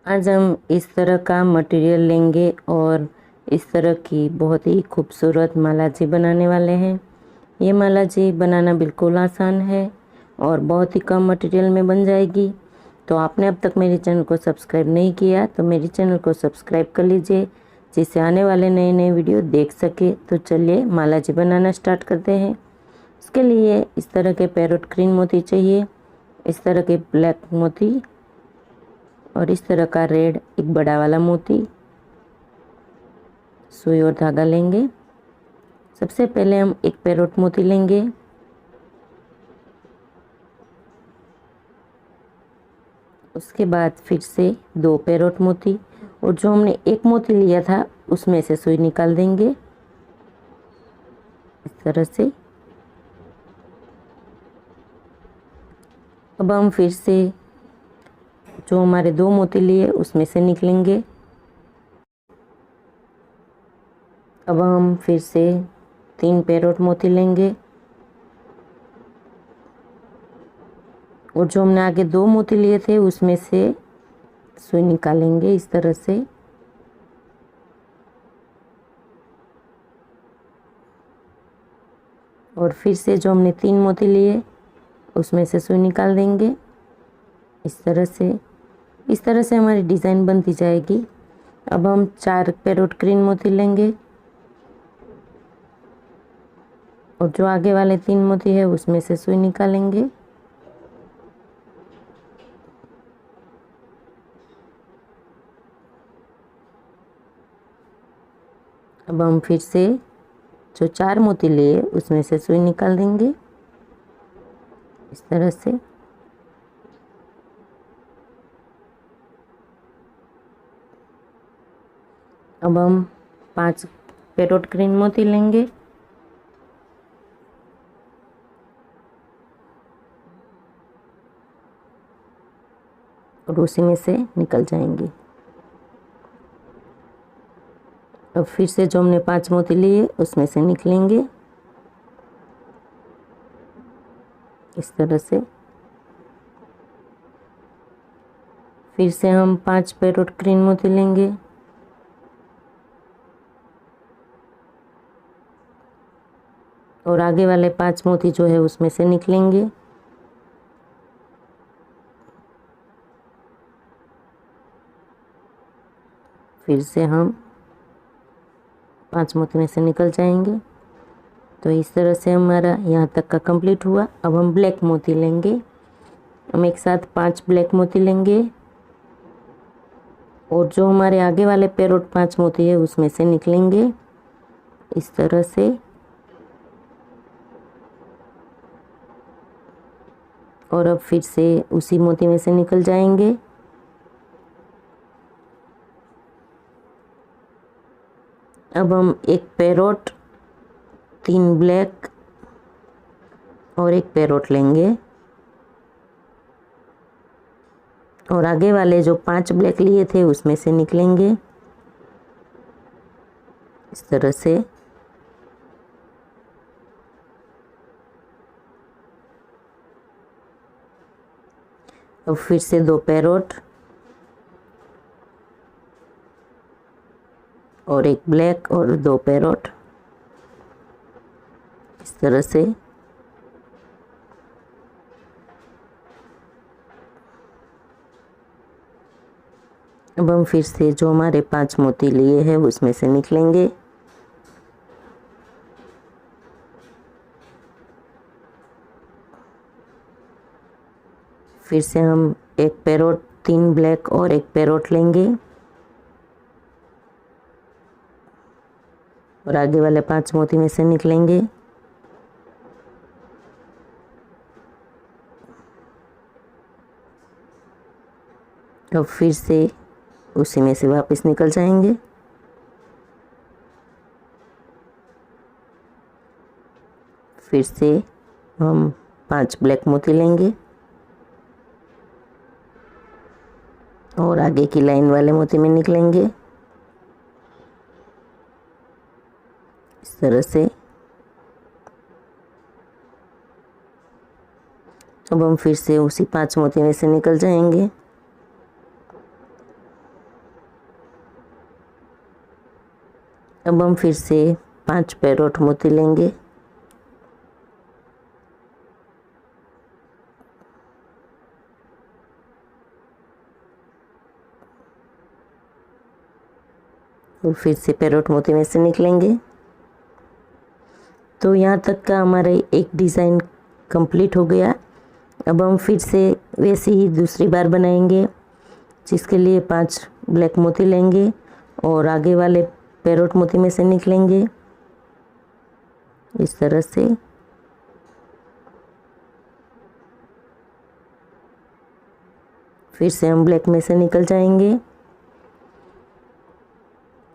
आज हम इस तरह का मटेरियल लेंगे और इस तरह की बहुत ही खूबसूरत माला जी बनाने वाले हैं। ये माला जी बनाना बिल्कुल आसान है और बहुत ही कम मटेरियल में बन जाएगी। तो आपने अब तक मेरे चैनल को सब्सक्राइब नहीं किया तो मेरे चैनल को सब्सक्राइब कर लीजिए, जिससे आने वाले नए नए वीडियो देख सके। तो चलिए माला जी बनाना स्टार्ट करते हैं। इसके लिए इस तरह के पैरोट ग्रीन मोती चाहिए, इस तरह के ब्लैक मोती और इस तरह का रेड एक बड़ा वाला मोती। सुई और धागा लेंगे। सबसे पहले हम एक पैरोट मोती लेंगे, उसके बाद फिर से दो पैरोट मोती, और जो हमने एक मोती लिया था उसमें से सुई निकाल देंगे इस तरह से। अब हम फिर से जो हमारे दो मोती लिए उसमें से निकलेंगे। अब हम फिर से तीन पैरोट मोती लेंगे और जो हमने आगे दो मोती लिए थे उसमें से सुई निकालेंगे इस तरह से। और फिर से जो हमने तीन मोती लिए उसमें से सुई निकाल देंगे इस तरह से। इस तरह से हमारी डिज़ाइन बनती जाएगी। अब हम चार पैरोट ग्रीन मोती लेंगे और जो आगे वाले तीन मोती है उसमें से सुई निकालेंगे। अब हम फिर से जो चार मोती लिए उसमें से सुई निकाल देंगे इस तरह से। अब हम पांच पैरोट ग्रीन मोती लेंगे और उसी में से निकल जाएंगे। अब फिर से जो हमने पांच मोती लिए उसमें से निकलेंगे इस तरह से। फिर से हम पांच पैरोट ग्रीन मोती लेंगे और आगे वाले पांच मोती जो है उसमें से निकलेंगे। फिर से हम पांच मोती में से निकल जाएंगे। तो इस तरह से हमारा यहाँ तक का कंप्लीट हुआ। अब हम ब्लैक मोती लेंगे। हम एक साथ पांच ब्लैक मोती लेंगे और जो हमारे आगे वाले पैरोट पांच मोती है उसमें से निकलेंगे इस तरह से। और अब फिर से उसी मोती में से निकल जाएंगे। अब हम एक पैरोट, तीन ब्लैक और एक पैरोट लेंगे और आगे वाले जो पांच ब्लैक लिए थे उसमें से निकलेंगे इस तरह से। अब फिर से दो पैरोट और एक ब्लैक और दो पैरोट इस तरह से। अब हम फिर से जो हमारे पांच मोती लिए हैं उसमें से निकलेंगे। फिर से हम एक पैरोट, तीन ब्लैक और एक पैरोट लेंगे और आगे वाले पांच मोती में से निकलेंगे। अब फिर से उसी में से वापस निकल जाएंगे। फिर से हम पांच ब्लैक मोती लेंगे और आगे की लाइन वाले मोती में निकलेंगे इस तरह से। अब हम फिर से उसी पांच मोती में से निकल जाएंगे। अब हम फिर से 5 पैरोट मोती लेंगे और फिर से पैरोट मोती में से निकलेंगे। तो यहाँ तक का हमारा एक डिज़ाइन कंप्लीट हो गया। अब हम फिर से वैसे ही दूसरी बार बनाएंगे, जिसके लिए 5 ब्लैक मोती लेंगे और आगे वाले पैरोट मोती में से निकलेंगे इस तरह से। फिर से हम ब्लैक में से निकल जाएंगे।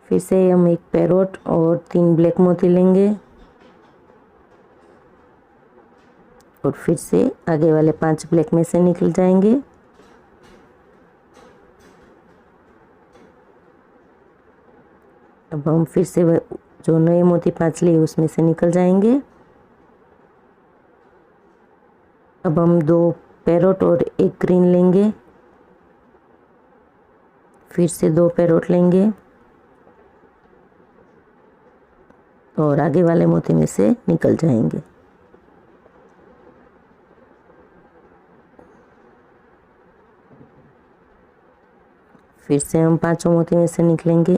फिर से हम एक पैरोट और 3 ब्लैक मोती लेंगे और फिर से आगे वाले 5 ब्लैक में से निकल जाएंगे। अब हम फिर से जो नए मोती 5 लिए उसमें से निकल जाएंगे। अब हम 2 पैरोट और 1 ग्रीन लेंगे। फिर से 2 पैरोट लेंगे और आगे वाले मोती में से निकल जाएंगे। फिर से हम 5 मोती में से निकलेंगे।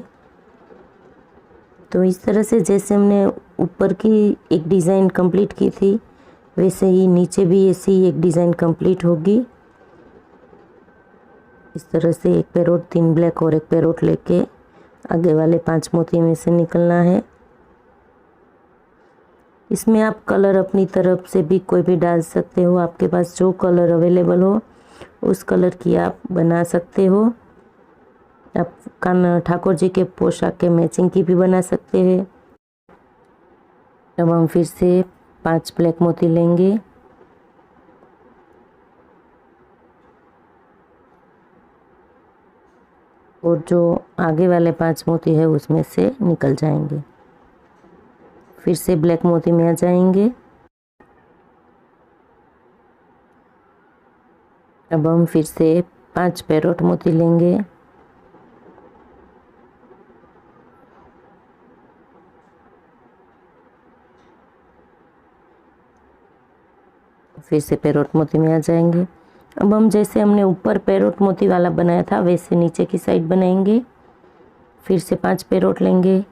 तो इस तरह से जैसे हमने ऊपर की एक डिज़ाइन कंप्लीट की थी, वैसे ही नीचे भी ऐसी एक डिज़ाइन कंप्लीट होगी। इस तरह से एक पैरोट, 3 ब्लैक और एक पैरोट लेके आगे वाले 5 मोती में से निकलना है। इसमें आप कलर अपनी तरफ से भी कोई भी डाल सकते हो, आपके पास जो कलर अवेलेबल हो उस कलर की आप बना सकते हो। आप कान्हा ठाकुर जी के पोशाक के मैचिंग की भी बना सकते हैं। अब हम फिर से 5 ब्लैक मोती लेंगे और जो आगे वाले 5 मोती है उसमें से निकल जाएंगे। फिर से ब्लैक मोती में आ जाएंगे। अब हम फिर से 5 पैरोट मोती लेंगे फिर से पैरोट मोती में आ जाएंगे। अब हम जैसे हमने ऊपर पैरोट मोती वाला बनाया था वैसे नीचे की साइड बनाएंगे। फिर से 5 पैरोट लेंगे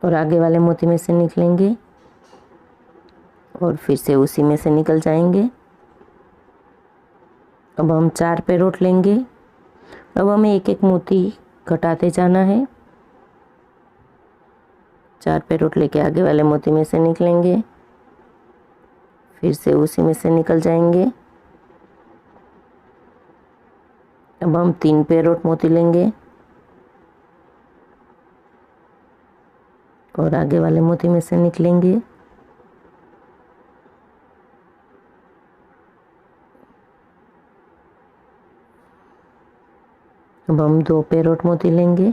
और आगे वाले मोती में से निकलेंगे और फिर से उसी में से निकल जाएंगे। अब हम 4 पैरोट लेंगे। अब हमें एक एक मोती घटाते जाना है। 4 पैरोट लेके आगे वाले मोती में से निकलेंगे, फिर से उसी में से निकल जाएंगे। अब हम 3 पैरोट मोती लेंगे और आगे वाले मोती में से निकलेंगे। अब हम 2 पैरोट मोती लेंगे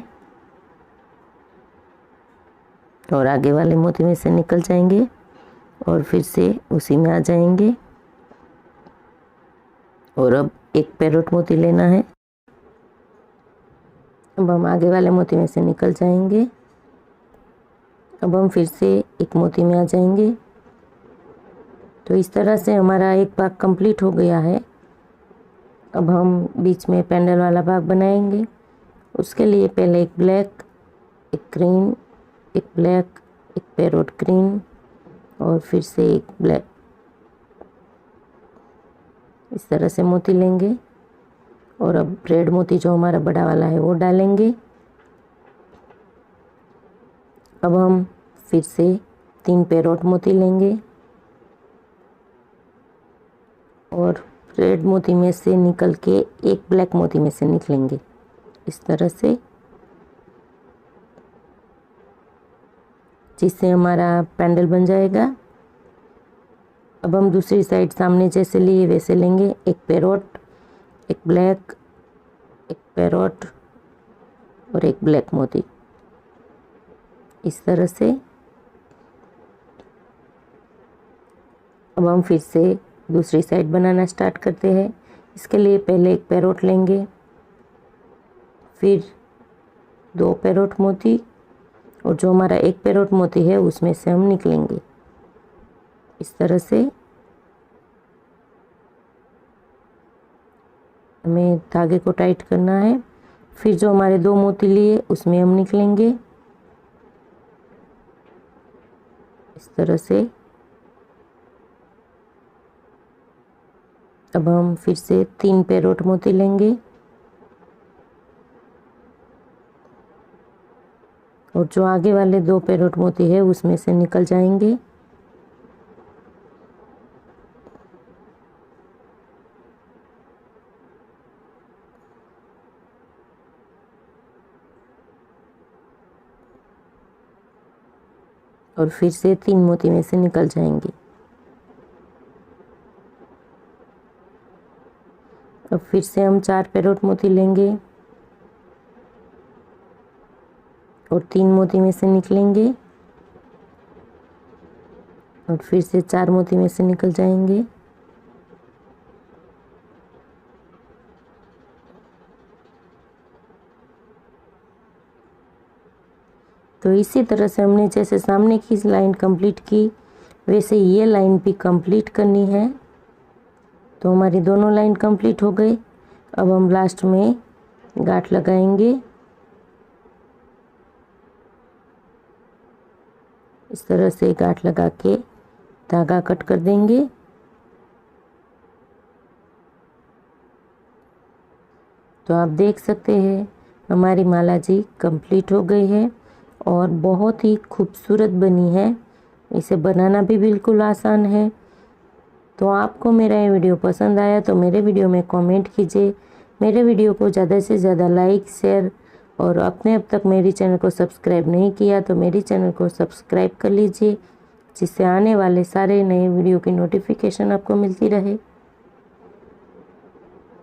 और आगे वाले मोती में से निकल जाएंगे और फिर से उसी में आ जाएंगे। और अब एक पैरोट मोती लेना है। अब हम आगे वाले मोती में से निकल जाएंगे। अब हम फिर से एक मोती में आ जाएंगे। तो इस तरह से हमारा एक भाग कंप्लीट हो गया है। अब हम बीच में पैंडल वाला भाग बनाएंगे। उसके लिए पहले एक ब्लैक, एक ग्रीन, एक ब्लैक, एक पैरोट ग्रीन और फिर से एक ब्लैक, इस तरह से मोती लेंगे और अब रेड मोती जो हमारा बड़ा वाला है वो डालेंगे। अब हम फिर से 3 पैरोट मोती लेंगे और रेड मोती में से निकल के एक ब्लैक मोती में से निकलेंगे इस तरह से, जिससे हमारा पैंडल बन जाएगा। अब हम दूसरी साइड सामने जैसे लिए वैसे लेंगे। एक पैरोट, एक ब्लैक, एक पैरोट और एक ब्लैक मोती, इस तरह से। अब हम फिर से दूसरी साइड बनाना स्टार्ट करते हैं। इसके लिए पहले एक पैरोट लेंगे, फिर 2 पैरोट मोती, और जो हमारा एक पैरोट मोती है उसमें से हम निकलेंगे। इस तरह से हमें धागे को टाइट करना है। फिर जो हमारे 2 मोती लिए उसमें हम निकलेंगे इस तरह से। अब हम फिर से 3 पैरोट मोती लेंगे और जो आगे वाले 2 पैरोट मोती है उसमें से निकल जाएंगे। और फिर से 3 मोती में से निकल जाएंगे। अब फिर से हम 4 पैरोट मोती लेंगे और 3 मोती में से निकलेंगे और फिर से 4 मोती में से निकल जाएंगे। तो इसी तरह से हमने जैसे सामने की लाइन कंप्लीट की वैसे ये लाइन भी कंप्लीट करनी है। तो हमारी दोनों लाइन कंप्लीट हो गई। अब हम लास्ट में गांठ लगाएंगे। इस तरह से गांठ लगा के धागा कट कर देंगे। तो आप देख सकते हैं हमारी माला जी कंप्लीट हो गई है और बहुत ही खूबसूरत बनी है। इसे बनाना भी बिल्कुल आसान है। तो आपको मेरा ये वीडियो पसंद आया तो मेरे वीडियो में कमेंट कीजिए। मेरे वीडियो को ज़्यादा से ज़्यादा लाइक शेयर, और आपने अब तक मेरी चैनल को सब्सक्राइब नहीं किया तो मेरी चैनल को सब्सक्राइब कर लीजिए, जिससे आने वाले सारे नए वीडियो की नोटिफिकेशन आपको मिलती रहे।